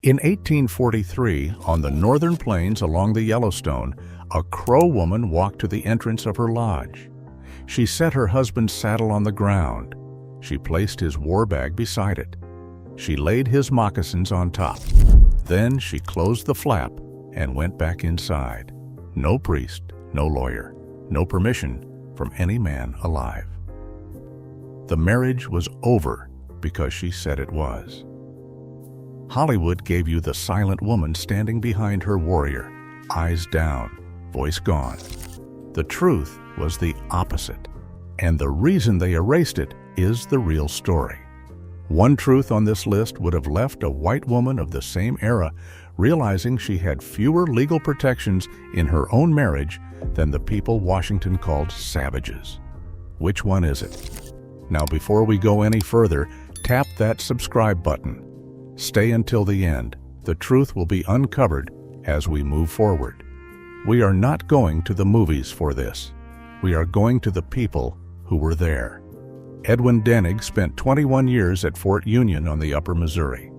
In 1843, on the northern plains along the Yellowstone, a Crow woman walked to the entrance of her lodge. She set her husband's saddle on the ground. She placed his war bag beside it. She laid his moccasins on top. Then she closed the flap and went back inside. No priest, no lawyer, no permission from any man alive. The marriage was over because she said it was. Hollywood gave you the silent woman standing behind her warrior, eyes down, voice gone. The truth was the opposite, and the reason they erased it is the real story. One truth on this list would have left a white woman of the same era realizing she had fewer legal protections in her own marriage than the people Washington called savages. Which one is it? Now, before we go any further, tap that subscribe button. Stay until the end. The truth will be uncovered as we move forward. We are not going to the movies for this. We are going to the people who were there. Edwin Denig spent 21 years at Fort Union on the Upper Missouri.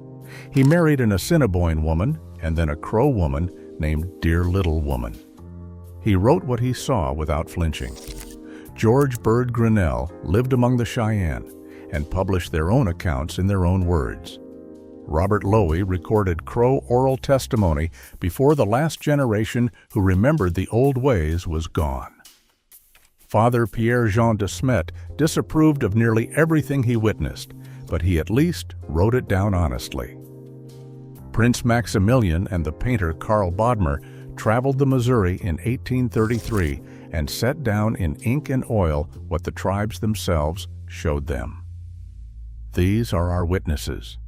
He married an Assiniboine woman and then a Crow woman named Dear Little Woman. He wrote what he saw without flinching. George Bird Grinnell lived among the Cheyenne and published their own accounts in their own words. Robert Lowie recorded Crow oral testimony before the last generation who remembered the old ways was gone. Father Pierre-Jean de Smet disapproved of nearly everything he witnessed, but he at least wrote it down honestly. Prince Maximilian and the painter Karl Bodmer traveled the Missouri in 1833 and set down in ink and oil what the tribes themselves showed them. These are our witnesses.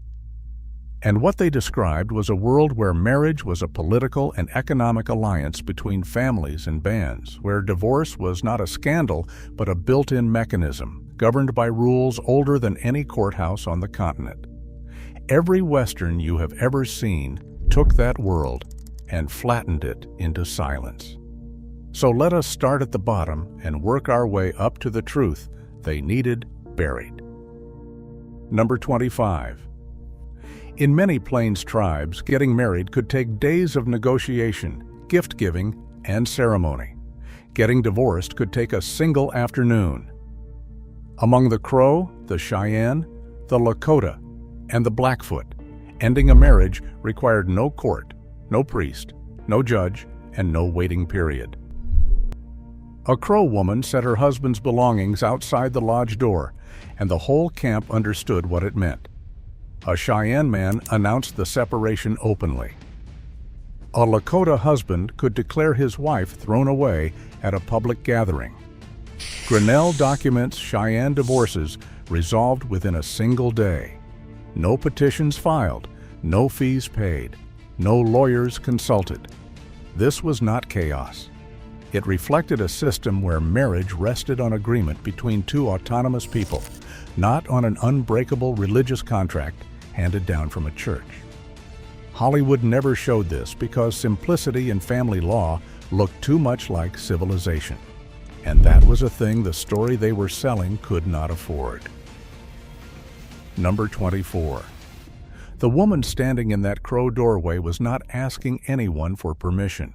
And what they described was a world where marriage was a political and economic alliance between families and bands, where divorce was not a scandal but a built-in mechanism, governed by rules older than any courthouse on the continent. Every Western you have ever seen took that world and flattened it into silence. So let us start at the bottom and work our way up to the truth they needed buried. Number 25. In many Plains tribes, getting married could take days of negotiation, gift-giving, and ceremony. Getting divorced could take a single afternoon. Among the Crow, the Cheyenne, the Lakota, and the Blackfoot, ending a marriage required no court, no priest, no judge, and no waiting period. A Crow woman set her husband's belongings outside the lodge door, and the whole camp understood what it meant. A Cheyenne man announced the separation openly. A Lakota husband could declare his wife thrown away at a public gathering. Grinnell documents Cheyenne divorces resolved within a single day. No petitions filed, no fees paid, no lawyers consulted. This was not chaos. It reflected a system where marriage rested on agreement between two autonomous people, not on an unbreakable religious contract handed down from a church. Hollywood never showed this because simplicity in family law looked too much like civilization. And that was a thing the story they were selling could not afford. Number 24. The woman standing in that Crow doorway was not asking anyone for permission.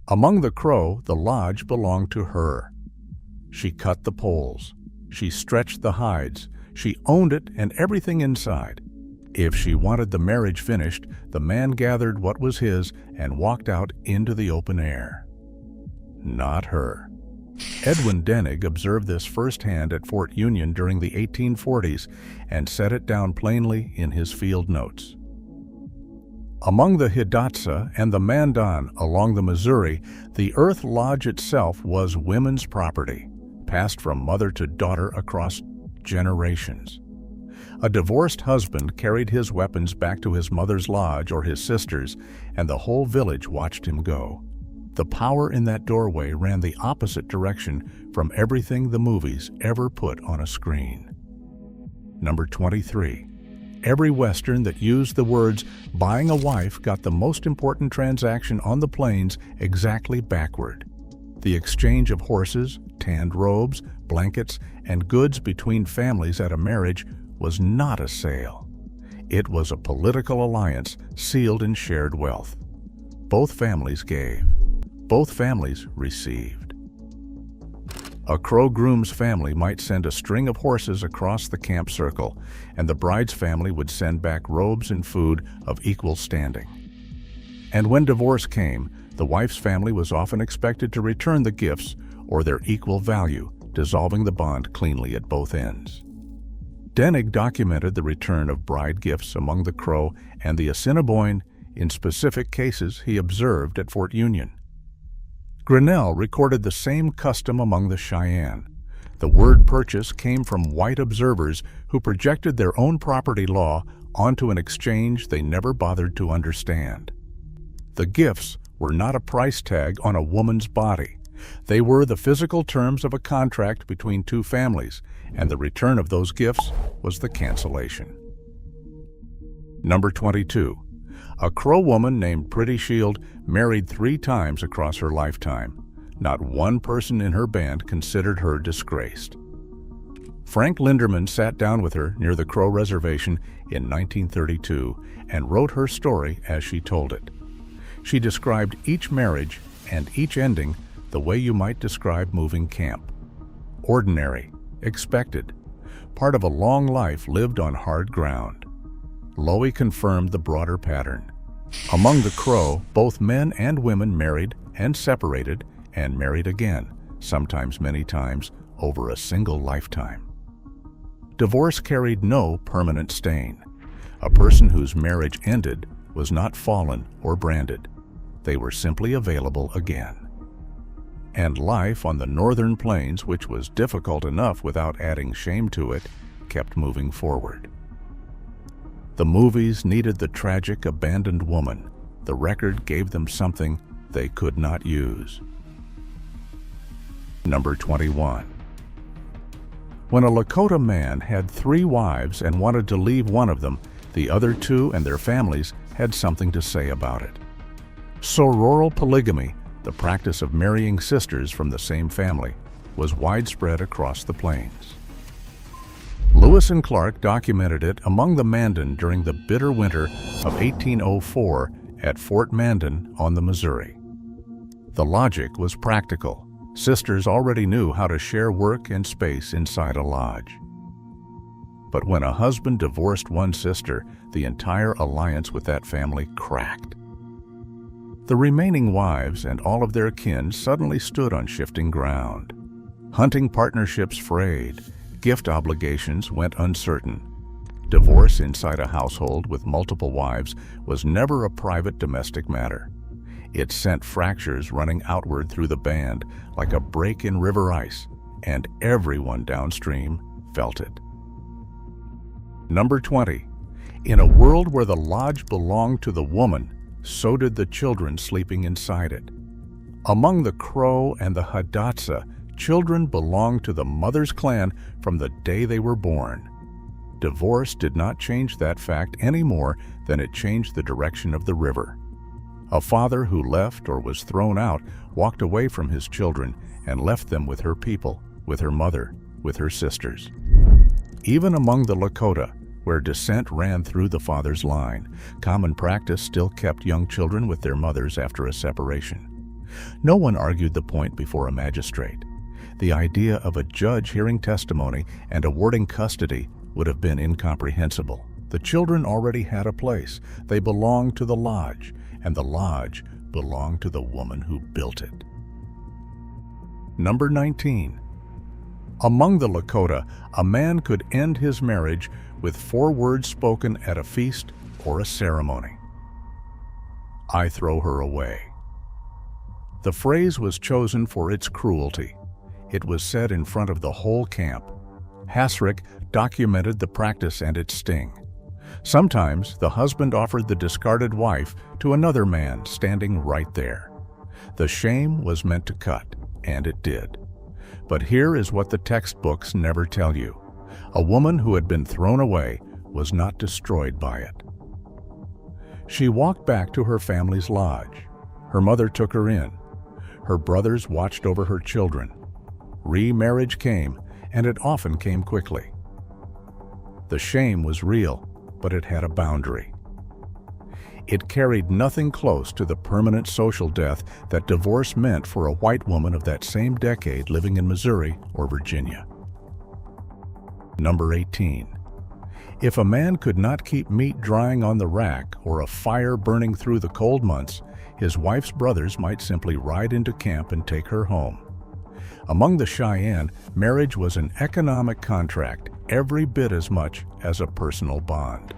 Among the Crow, the lodge belonged to her. She cut the poles. She stretched the hides. She owned it and everything inside. If she wanted the marriage finished, the man gathered what was his and walked out into the open air. Not her. Edwin Denig observed this firsthand at Fort Union during the 1840s and set it down plainly in his field notes. Among the Hidatsa and the Mandan along the Missouri, the Earth Lodge itself was women's property, passed from mother to daughter across generations. A divorced husband carried his weapons back to his mother's lodge or his sister's, and the whole village watched him go. The power in that doorway ran the opposite direction from everything the movies ever put on a screen. Number 23. Every Western that used the words buying a wife got the most important transaction on the plains exactly backward. The exchange of horses, tanned robes, blankets, and goods between families at a marriage was not a sale. It was a political alliance sealed in shared wealth. Both families gave. Both families received. A Crow groom's family might send a string of horses across the camp circle, and the bride's family would send back robes and food of equal standing. And when divorce came, the wife's family was often expected to return the gifts or their equal value, dissolving the bond cleanly at both ends. Denig documented the return of bride gifts among the Crow and the Assiniboine in specific cases he observed at Fort Union. Grinnell recorded the same custom among the Cheyenne. The word purchase came from white observers who projected their own property law onto an exchange they never bothered to understand. The gifts were not a price tag on a woman's body. They were the physical terms of a contract between two families, and the return of those gifts was the cancellation. Number 22. A Crow woman named Pretty Shield married 3 times across her lifetime. Not one person in her band considered her disgraced. Frank Linderman sat down with her near the Crow Reservation in 1932 and wrote her story as she told it. She described each marriage and each ending the way you might describe moving camp. Ordinary, expected, part of a long life lived on hard ground. Lowie confirmed the broader pattern. Among the Crow, both men and women married and separated and married again, sometimes many times, over a single lifetime. Divorce carried no permanent stain. A person whose marriage ended was not fallen or branded. They were simply available again. And life on the northern plains, which was difficult enough without adding shame to it, kept moving forward. The movies needed the tragic abandoned woman. The record gave them something they could not use. Number 21. When a Lakota man had 3 wives and wanted to leave one of them, the other 2 and their families had something to say about it. Sororal polygamy, the practice of marrying sisters from the same family, was widespread across the plains. Lewis and Clark documented it among the Mandan during the bitter winter of 1804 at Fort Mandan on the Missouri. The logic was practical. Sisters already knew how to share work and space inside a lodge. But when a husband divorced one sister, the entire alliance with that family cracked. The remaining wives and all of their kin suddenly stood on shifting ground. Hunting partnerships frayed. Gift obligations went uncertain. Divorce inside a household with multiple wives was never a private domestic matter. It sent fractures running outward through the band like a break in river ice, and everyone downstream felt it. Number 20. In a world where the lodge belonged to the woman, so did the children sleeping inside it. Among the Crow and the Hidatsa, children belonged to the mother's clan from the day they were born. Divorce did not change that fact any more than it changed the direction of the river. A father who left or was thrown out walked away from his children and left them with her people, with her mother, with her sisters. Even among the Lakota, where descent ran through the father's line, common practice still kept young children with their mothers after a separation. No one argued the point before a magistrate. The idea of a judge hearing testimony and awarding custody would have been incomprehensible. The children already had a place. They belonged to the lodge, and the lodge belonged to the woman who built it. Number 19. Among the Lakota, a man could end his marriage with 4 words spoken at a feast or a ceremony. I throw her away. The phrase was chosen for its cruelty. It was said in front of the whole camp. Hassrick documented the practice and its sting. Sometimes the husband offered the discarded wife to another man standing right there. The shame was meant to cut, and it did. But here is what the textbooks never tell you. A woman who had been thrown away was not destroyed by it. She walked back to her family's lodge. Her mother took her in. Her brothers watched over her children. Remarriage came, and it often came quickly. The shame was real, but it had a boundary. It carried nothing close to the permanent social death that divorce meant for a white woman of that same decade living in Missouri or Virginia. Number 18. If a man could not keep meat drying on the rack or a fire burning through the cold months, his wife's brothers might simply ride into camp and take her home. Among the Cheyenne, marriage was an economic contract every bit as much as a personal bond.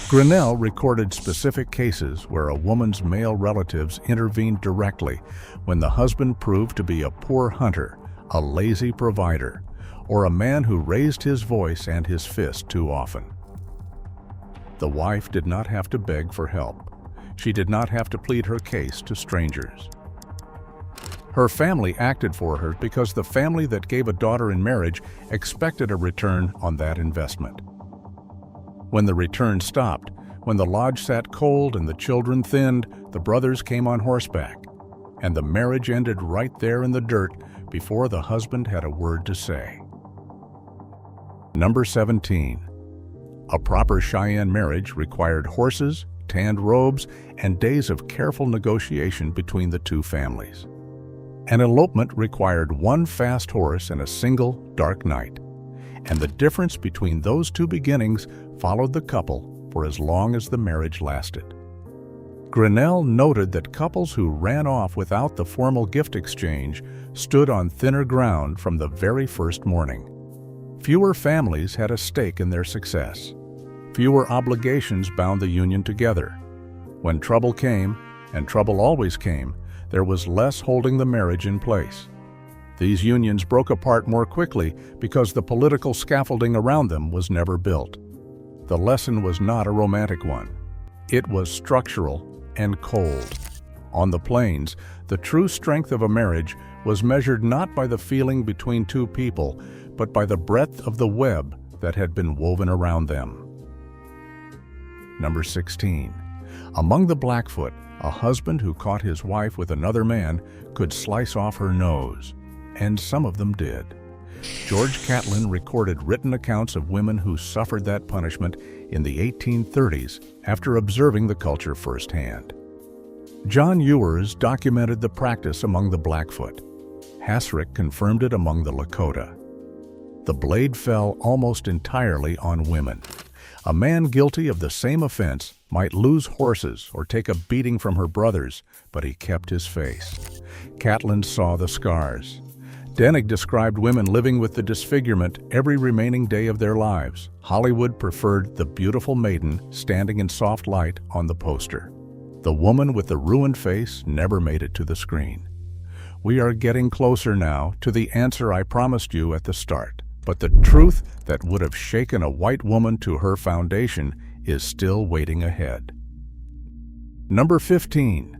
Grinnell recorded specific cases where a woman's male relatives intervened directly when the husband proved to be a poor hunter, a lazy provider, or a man who raised his voice and his fist too often. The wife did not have to beg for help. She did not have to plead her case to strangers. Her family acted for her because the family that gave a daughter in marriage expected a return on that investment. When the return stopped, when the lodge sat cold and the children thinned, the brothers came on horseback, and the marriage ended right there in the dirt before the husband had a word to say. Number 17. A proper Cheyenne marriage required horses, tanned robes, and days of careful negotiation between the two families. An elopement required one fast horse and a single dark night, and the difference between those two beginnings followed the couple for as long as the marriage lasted. Grinnell noted that couples who ran off without the formal gift exchange stood on thinner ground from the very first morning. Fewer families had a stake in their success. Fewer obligations bound the union together. When trouble came, and trouble always came, there was less holding the marriage in place. These unions broke apart more quickly because the political scaffolding around them was never built. The lesson was not a romantic one. It was structural and cold. On the plains, the true strength of a marriage was measured not by the feeling between two people, but by the breadth of the web that had been woven around them. Number 16. Among the Blackfoot, a husband who caught his wife with another man could slice off her nose, and some of them did. George Catlin recorded written accounts of women who suffered that punishment in the 1830s after observing the culture firsthand. John Ewers documented the practice among the Blackfoot. Hassrick confirmed it among the Lakota. The blade fell almost entirely on women. A man guilty of the same offense might lose horses or take a beating from her brothers, but he kept his face. Catlin saw the scars. Denig described women living with the disfigurement every remaining day of their lives. Hollywood preferred the beautiful maiden standing in soft light on the poster. The woman with the ruined face never made it to the screen. We are getting closer now to the answer I promised you at the start, but the truth that would have shaken a white woman to her foundation is still waiting ahead. Number 15.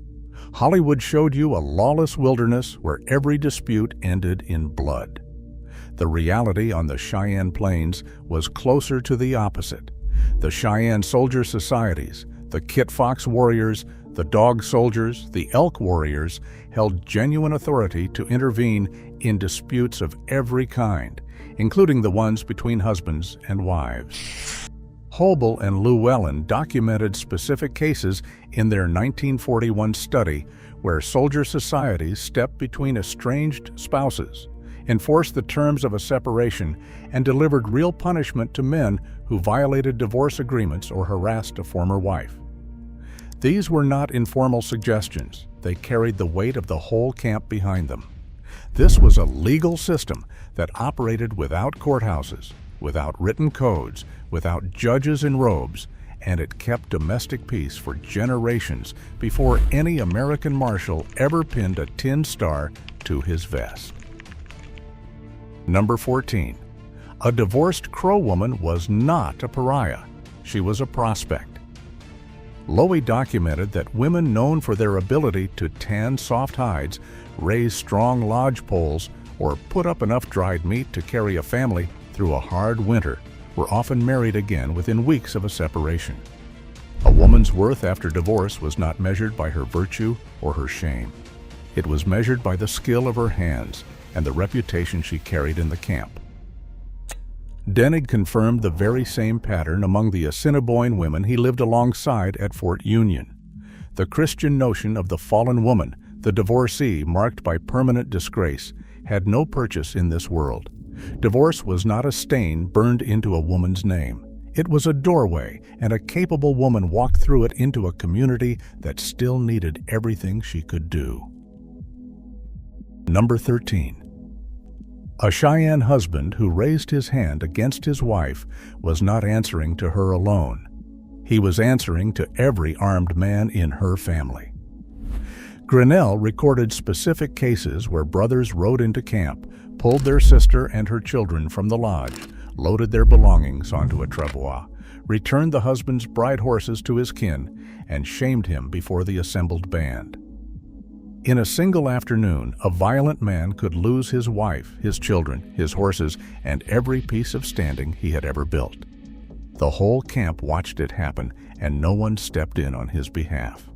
Hollywood showed you a lawless wilderness where every dispute ended in blood. The reality on the Cheyenne Plains was closer to the opposite. The Cheyenne soldier societies, the Kit Fox warriors, the Dog soldiers, the Elk warriors held genuine authority to intervene in disputes of every kind, including the ones between husbands and wives. Hoebel and Llewellyn documented specific cases in their 1941 study where soldier societies stepped between estranged spouses, enforced the terms of a separation, and delivered real punishment to men who violated divorce agreements or harassed a former wife. These were not informal suggestions. They carried the weight of the whole camp behind them. This was a legal system that operated without courthouses, without written codes, without judges in robes, and it kept domestic peace for generations before any American marshal ever pinned a tin star to his vest. Number 14. A divorced Crow woman was not a pariah. She was a prospect. Lowie documented that women known for their ability to tan soft hides, raise strong lodge poles, or put up enough dried meat to carry a family through a hard winter were often married again within weeks of a separation. A woman's worth after divorce was not measured by her virtue or her shame. It was measured by the skill of her hands and the reputation she carried in the camp. Denig confirmed the very same pattern among the Assiniboine women he lived alongside at Fort Union. The Christian notion of the fallen woman, the divorcee marked by permanent disgrace, had no purchase in this world. Divorce was not a stain burned into a woman's name. It was a doorway, and a capable woman walked through it into a community that still needed everything she could do. Number 13. A Cheyenne husband who raised his hand against his wife was not answering to her alone. He was answering to every armed man in her family. Grinnell recorded specific cases where brothers rode into camp, pulled their sister and her children from the lodge, loaded their belongings onto a travois, returned the husband's bride horses to his kin, and shamed him before the assembled band. In a single afternoon, a violent man could lose his wife, his children, his horses, and every piece of standing he had ever built. The whole camp watched it happen, and no one stepped in on his behalf.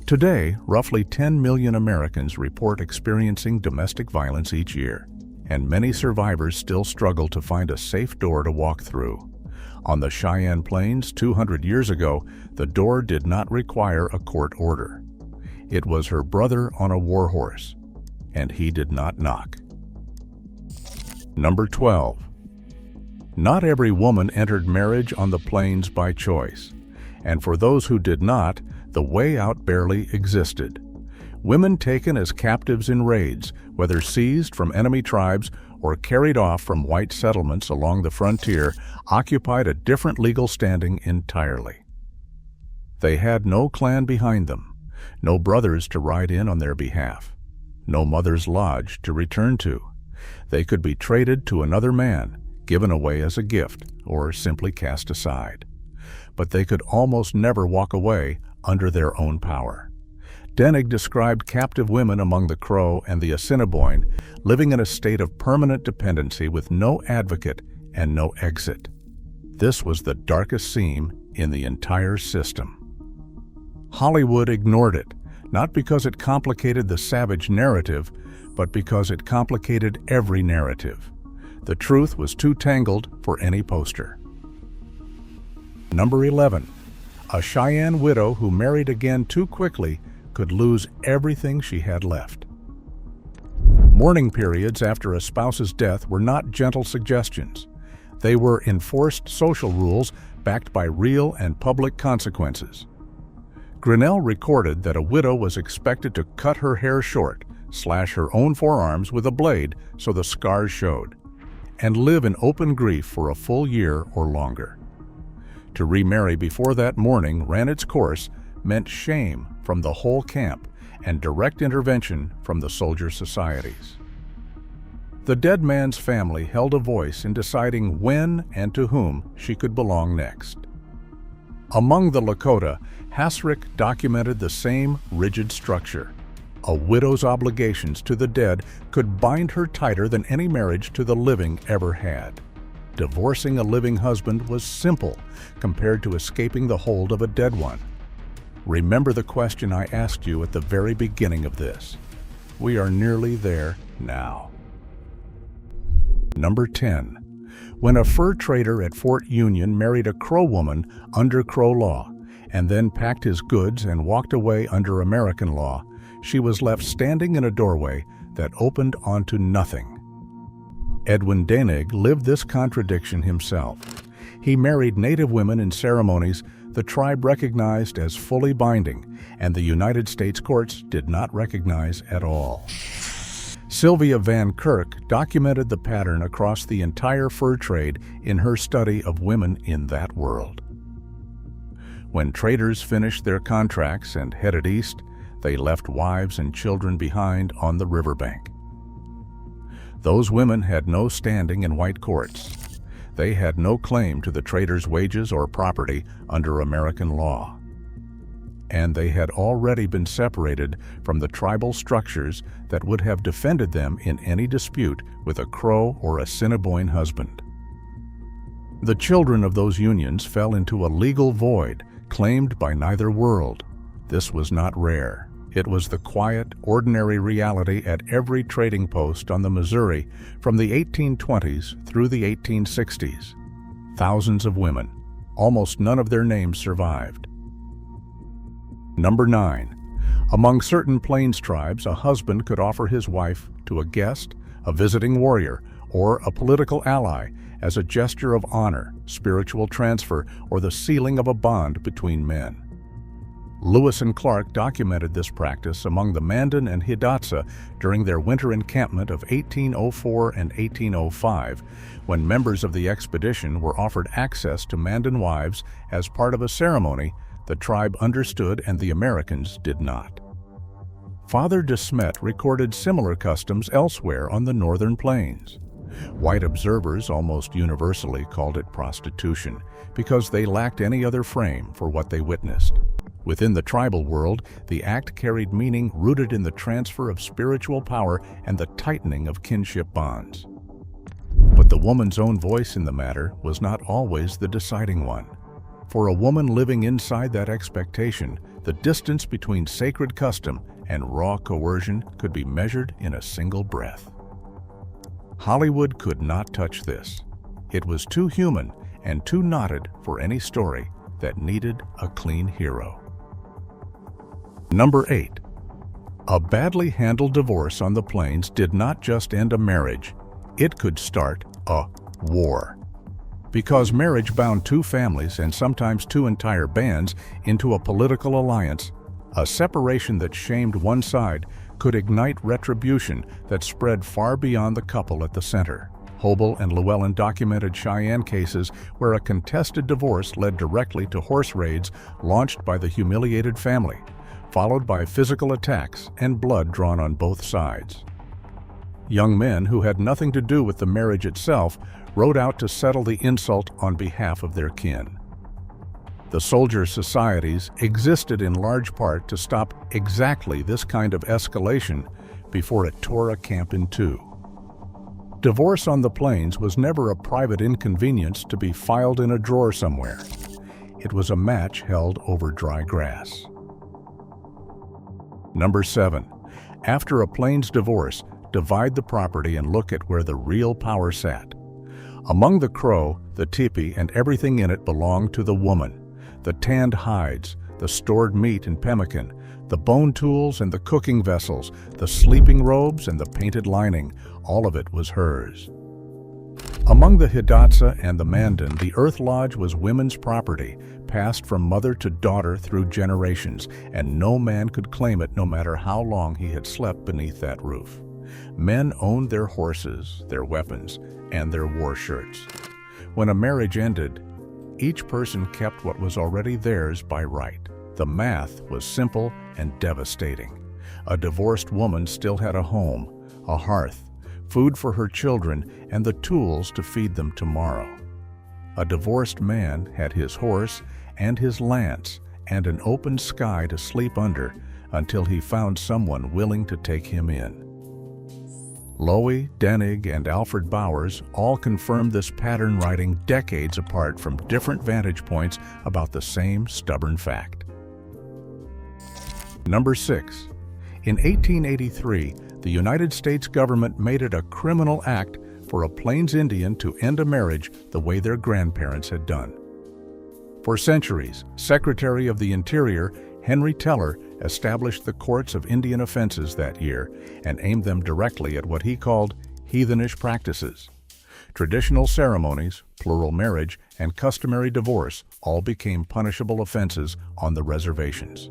Today, roughly 10 million Americans report experiencing domestic violence each year, and many survivors still struggle to find a safe door to walk through. On the Cheyenne Plains 200 years ago, the door did not require a court order. It was her brother on a war horse, and he did not knock. Number 12. Not every woman entered marriage on the plains by choice, and for those who did not, the way out barely existed. Women taken as captives in raids, whether seized from enemy tribes or carried off from white settlements along the frontier, occupied a different legal standing entirely. They had no clan behind them, no brothers to ride in on their behalf, no mother's lodge to return to. They could be traded to another man, given away as a gift, or simply cast aside. But they could almost never walk away under their own power. Denig described captive women among the Crow and the Assiniboine living in a state of permanent dependency with no advocate and no exit. This was the darkest seam in the entire system. Hollywood ignored it, not because it complicated the savage narrative, but because it complicated every narrative. The truth was too tangled for any poster. Number 11. A Cheyenne widow who married again too quickly could lose everything she had left. Mourning periods after a spouse's death were not gentle suggestions. They were enforced social rules backed by real and public consequences. Grinnell recorded that a widow was expected to cut her hair short, slash her own forearms with a blade so the scars showed, and live in open grief for a full year or longer. To remarry before that mourning ran its course meant shame from the whole camp and direct intervention from the soldier societies. The dead man's family held a voice in deciding when and to whom she could belong next. Among the Lakota, Hassrick documented the same rigid structure. A widow's obligations to the dead could bind her tighter than any marriage to the living ever had. Divorcing a living husband was simple compared to escaping the hold of a dead one. Remember the question I asked you at the very beginning of this. We are nearly there now. Number 10. When a fur trader at Fort Union married a Crow woman under Crow law, and then packed his goods and walked away under American law, she was left standing in a doorway that opened onto nothing. Edwin Denig lived this contradiction himself. He married Native women in ceremonies the tribe recognized as fully binding, and the United States courts did not recognize at all. Sylvia Van Kirk documented the pattern across the entire fur trade in her study of women in that world. When traders finished their contracts and headed east, they left wives and children behind on the riverbank. Those women had no standing in white courts. They had no claim to the traders' wages or property under American law. And they had already been separated from the tribal structures that would have defended them in any dispute with a Crow or Assiniboine husband. The children of those unions fell into a legal void claimed by neither world. This was not rare. It was the quiet, ordinary reality at every trading post on the Missouri from the 1820s through the 1860s. Thousands of women. Almost none of their names survived. Number 9. Among certain Plains tribes, a husband could offer his wife to a guest, a visiting warrior, or a political ally as a gesture of honor, spiritual transfer, or the sealing of a bond between men. Lewis and Clark documented this practice among the Mandan and Hidatsa during their winter encampment of 1804 and 1805, when members of the expedition were offered access to Mandan wives as part of a ceremony the tribe understood and the Americans did not. Father de Smet recorded similar customs elsewhere on the northern plains. White observers almost universally called it prostitution because they lacked any other frame for what they witnessed. Within the tribal world, the act carried meaning rooted in the transfer of spiritual power and the tightening of kinship bonds. But the woman's own voice in the matter was not always the deciding one. For a woman living inside that expectation, the distance between sacred custom and raw coercion could be measured in a single breath. Hollywood could not touch this. It was too human and too knotted for any story that needed a clean hero. Number 8. A badly handled divorce on the plains did not just end a marriage, it could start a war. Because marriage bound two families and sometimes two entire bands into a political alliance, a separation that shamed one side could ignite retribution that spread far beyond the couple at the center. Hoebel and Llewellyn documented Cheyenne cases where a contested divorce led directly to horse raids launched by the humiliated family, followed by physical attacks and blood drawn on both sides. Young men who had nothing to do with the marriage itself rode out to settle the insult on behalf of their kin. The soldier societies existed in large part to stop exactly this kind of escalation before it tore a camp in two. Divorce on the plains was never a private inconvenience to be filed in a drawer somewhere. It was a match held over dry grass. Number 7. After a plains divorce, divide the property and look at where the real power sat. Among the Crow, the teepee and everything in it belonged to the woman. The tanned hides, the stored meat and pemmican, the bone tools and the cooking vessels, the sleeping robes and the painted lining, all of it was hers. Among the Hidatsa and the Mandan, the Earth Lodge was women's property, passed from mother to daughter through generations, and no man could claim it no matter how long he had slept beneath that roof. Men owned their horses, their weapons, and their war shirts. When a marriage ended, each person kept what was already theirs by right. The math was simple and devastating. A divorced woman still had a home, a hearth, food for her children, and the tools to feed them tomorrow. A divorced man had his horse and his lance and an open sky to sleep under until he found someone willing to take him in. Lowie, Denig, and Alfred Bowers all confirmed this pattern writing decades apart from different vantage points about the same stubborn fact. Number 6. In 1883, the United States government made it a criminal act for a Plains Indian to end a marriage the way their grandparents had done. For centuries, Secretary of the Interior Henry Teller established the courts of Indian offenses that year and aimed them directly at what he called heathenish practices. Traditional ceremonies, plural marriage, and customary divorce all became punishable offenses on the reservations.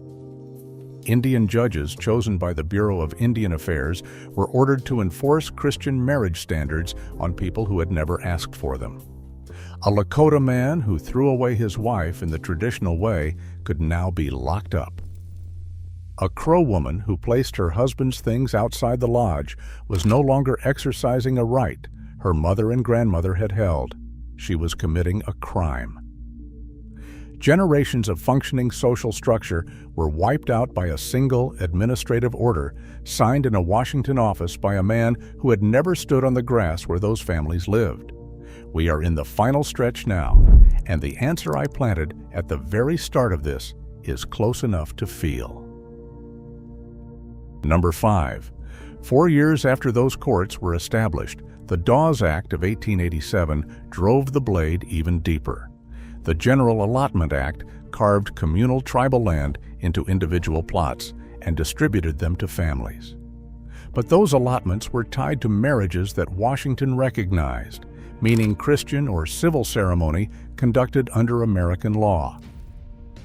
Indian judges chosen by the Bureau of Indian Affairs were ordered to enforce Christian marriage standards on people who had never asked for them. A Lakota man who threw away his wife in the traditional way could now be locked up. A Crow woman who placed her husband's things outside the lodge was no longer exercising a right her mother and grandmother had held. She was committing a crime. Generations of functioning social structure were wiped out by a single administrative order signed in a Washington office by a man who had never stood on the grass where those families lived. We are in the final stretch now, and the answer I planted at the very start of this is close enough to feel. Number 5. 4 years after those courts were established, the Dawes Act of 1887 drove the blade even deeper. The General Allotment Act carved communal tribal land into individual plots and distributed them to families. But those allotments were tied to marriages that Washington recognized, meaning Christian or civil ceremony conducted under American law.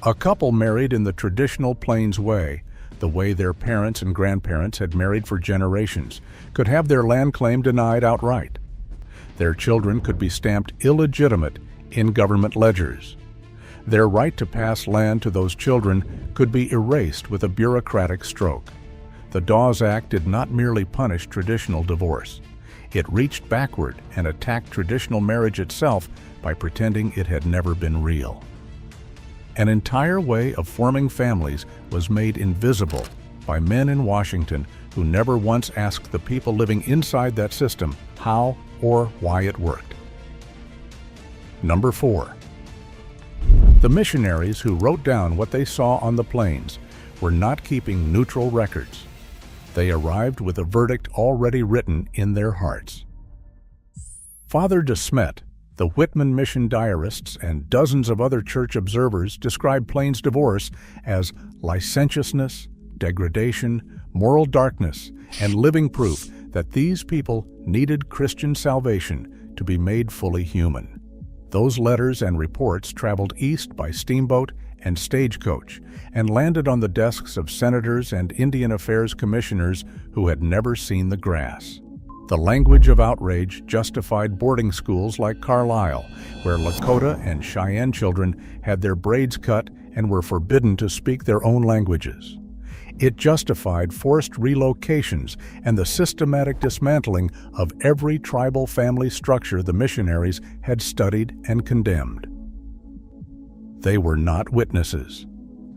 A couple married in the traditional Plains way, the way their parents and grandparents had married for generations, could have their land claim denied outright. Their children could be stamped illegitimate in government ledgers. Their right to pass land to those children could be erased with a bureaucratic stroke. The Dawes Act did not merely punish traditional divorce. It reached backward and attacked traditional marriage itself by pretending it had never been real. An entire way of forming families was made invisible by men in Washington who never once asked the people living inside that system how or why it worked. Number 4. The missionaries who wrote down what they saw on the plains were not keeping neutral records. They arrived with a verdict already written in their hearts. Father de Smet, the Whitman mission diarists, and dozens of other church observers described Plains divorce as licentiousness, degradation, moral darkness, and living proof that these people needed Christian salvation to be made fully human. Those letters and reports traveled east by steamboat and stagecoach and landed on the desks of senators and Indian Affairs commissioners who had never seen the grass. The language of outrage justified boarding schools like Carlisle, where Lakota and Cheyenne children had their braids cut and were forbidden to speak their own languages. It justified forced relocations and the systematic dismantling of every tribal family structure the missionaries had studied and condemned. They were not witnesses.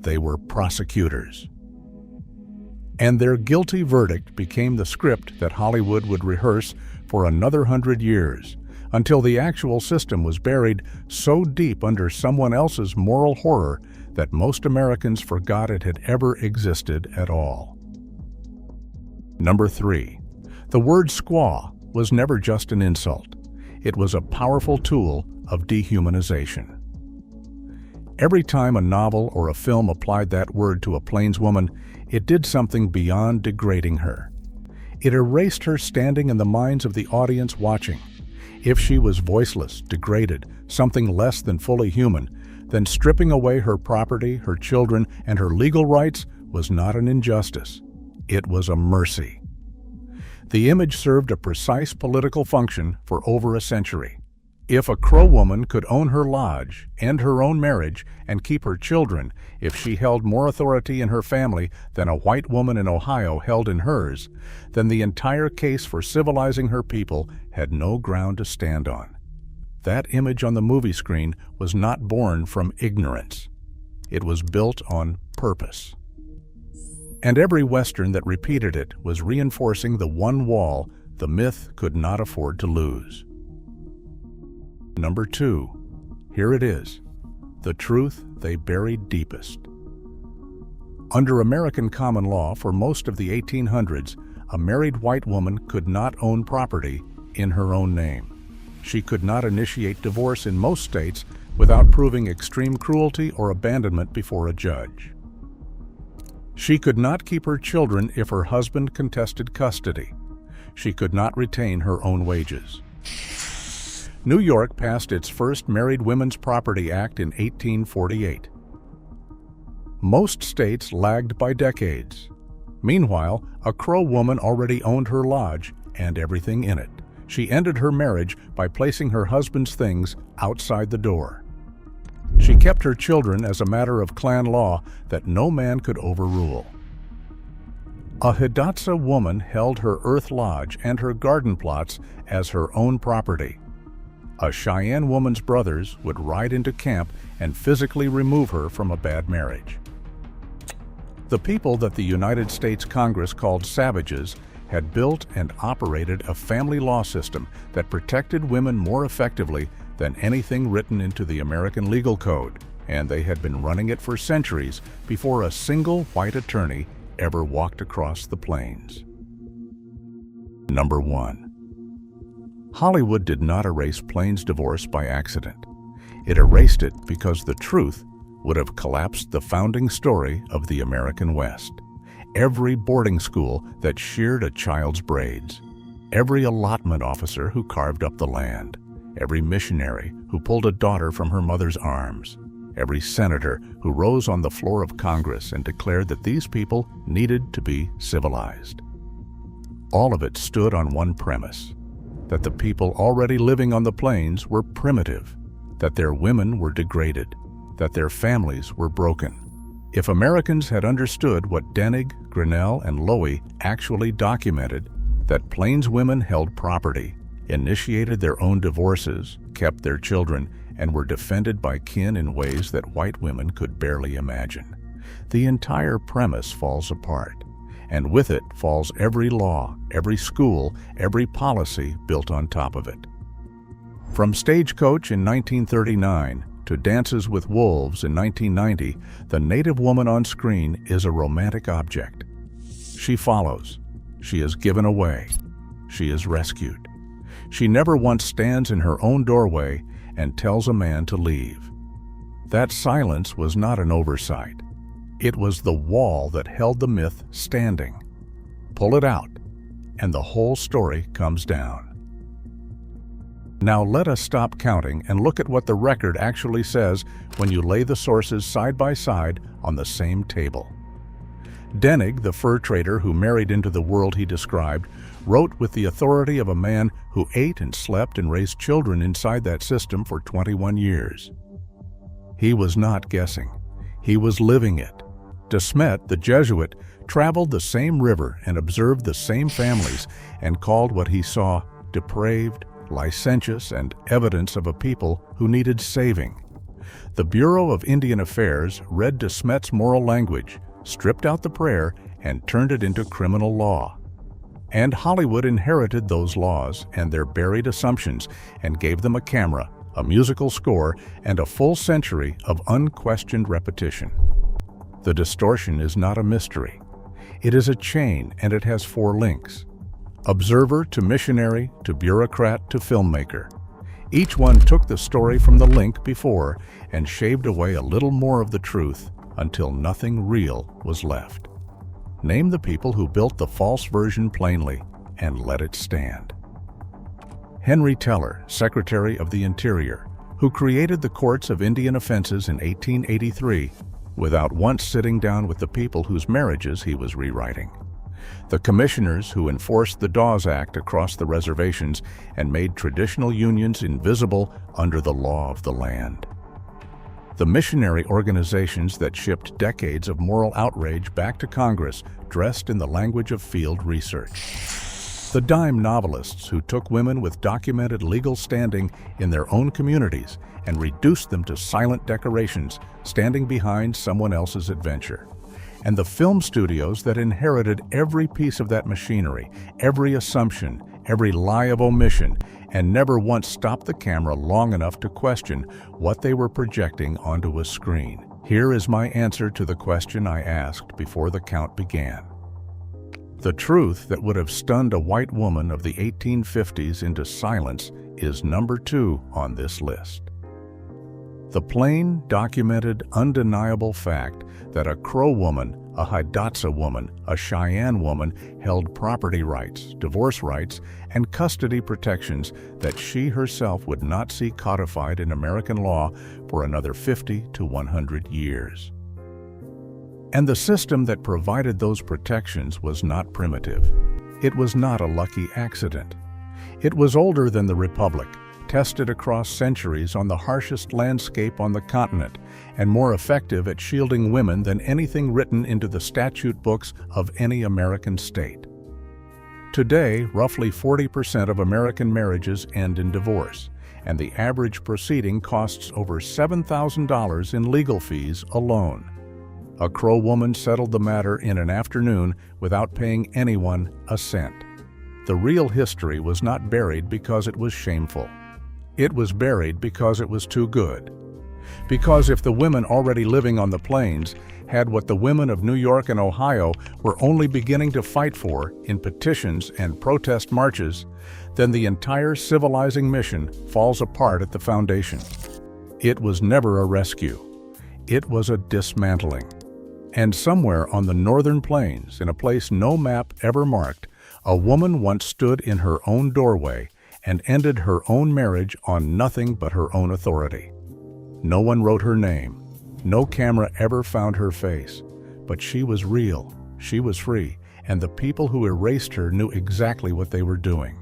They were prosecutors. And their guilty verdict became the script that Hollywood would rehearse for another 100 years, until the actual system was buried so deep under someone else's moral horror that most Americans forgot it had ever existed at all. Number 3. The word squaw was never just an insult. It was a powerful tool of dehumanization. Every time a novel or a film applied that word to a Plains woman, it did something beyond degrading her. It erased her standing in the minds of the audience watching. If she was voiceless, degraded, something less than fully human, then stripping away her property, her children, and her legal rights was not an injustice. It was a mercy. The image served a precise political function for over a century. If a Crow woman could own her lodge, end her own marriage, and keep her children, if she held more authority in her family than a white woman in Ohio held in hers, then the entire case for civilizing her people had no ground to stand on. That image on the movie screen was not born from ignorance. It was built on purpose. And every Western that repeated it was reinforcing the one wall the myth could not afford to lose. Number 2. Here it is. The truth they buried deepest. Under American common law for most of the 1800s, a married white woman could not own property in her own name. She could not initiate divorce in most states without proving extreme cruelty or abandonment before a judge. She could not keep her children if her husband contested custody. She could not retain her own wages. New York passed its first Married Women's Property Act in 1848. Most states lagged by decades. Meanwhile, a Crow woman already owned her lodge and everything in it. She ended her marriage by placing her husband's things outside the door. She kept her children as a matter of clan law that no man could overrule. A Hidatsa woman held her earth lodge and her garden plots as her own property. A Cheyenne woman's brothers would ride into camp and physically remove her from a bad marriage. The people that the United States Congress called savages had built and operated a family law system that protected women more effectively than anything written into the American legal code, and they had been running it for centuries before a single white attorney ever walked across the plains. Number 1. Hollywood did not erase Plains divorce by accident. It erased it because the truth would have collapsed the founding story of the American West. Every boarding school that sheared a child's braids, every allotment officer who carved up the land, every missionary who pulled a daughter from her mother's arms, every senator who rose on the floor of Congress and declared that these people needed to be civilized. All of it stood on one premise: that the people already living on the plains were primitive, that their women were degraded, that their families were broken. If Americans had understood what Denig, Grinnell, and Lowie actually documented, that plains women held property, initiated their own divorces, kept their children, and were defended by kin in ways that white women could barely imagine, the entire premise falls apart. And with it falls every law, every school, every policy built on top of it. From Stagecoach in 1939 to Dances with Wolves in 1990, the native woman on screen is a romantic object. She follows. She is given away. She is rescued. She never once stands in her own doorway and tells a man to leave. That silence was not an oversight. It was the wall that held the myth standing. Pull it out, and the whole story comes down. Now let us stop counting and look at what the record actually says when you lay the sources side by side on the same table. Denig, the fur trader who married into the world he described, wrote with the authority of a man who ate and slept and raised children inside that system for 21 years. He was not guessing. He was living it. De Smet, the Jesuit, traveled the same river and observed the same families and called what he saw depraved, licentious, and evidence of a people who needed saving. The Bureau of Indian Affairs read De Smet's moral language, stripped out the prayer, and turned it into criminal law. And Hollywood inherited those laws and their buried assumptions and gave them a camera, a musical score, and a full century of unquestioned repetition. The distortion is not a mystery. It is a chain, and it has 4 links. Observer to missionary to bureaucrat to filmmaker. Each one took the story from the link before and shaved away a little more of the truth until nothing real was left. Name the people who built the false version plainly and let it stand. Henry Teller, Secretary of the Interior, who created the Courts of Indian Offenses in 1883, without once sitting down with the people whose marriages he was rewriting. The commissioners who enforced the Dawes Act across the reservations and made traditional unions invisible under the law of the land. The missionary organizations that shipped decades of moral outrage back to Congress dressed in the language of field research. The dime novelists who took women with documented legal standing in their own communities and reduced them to silent decorations standing behind someone else's adventure. And the film studios that inherited every piece of that machinery, every assumption, every lie of omission, and never once stopped the camera long enough to question what they were projecting onto a screen. Here is my answer to the question I asked before the count began. The truth that would have stunned a white woman of the 1850s into silence is number 2 on this list. The plain, documented, undeniable fact that a Crow woman, a Hidatsa woman, a Cheyenne woman held property rights, divorce rights, and custody protections that she herself would not see codified in American law for another 50 to 100 years. And the system that provided those protections was not primitive. It was not a lucky accident. It was older than the Republic, tested across centuries on the harshest landscape on the continent, and more effective at shielding women than anything written into the statute books of any American state. Today, roughly 40% of American marriages end in divorce, and the average proceeding costs over $7,000 in legal fees alone. A Crow woman settled the matter in an afternoon without paying anyone a cent. The real history was not buried because it was shameful. It was buried because it was too good. Because if the women already living on the plains had what the women of New York and Ohio were only beginning to fight for in petitions and protest marches, then the entire civilizing mission falls apart at the foundation. It was never a rescue. It was a dismantling. And somewhere on the northern plains, in a place no map ever marked, a woman once stood in her own doorway and ended her own marriage on nothing but her own authority. No one wrote her name. No camera ever found her face. But she was real, she was free, and the people who erased her knew exactly what they were doing.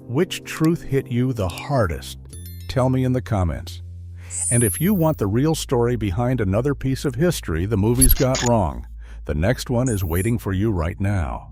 Which truth hit you the hardest? Tell me in the comments. And if you want the real story behind another piece of history the movies got wrong, the next one is waiting for you right now.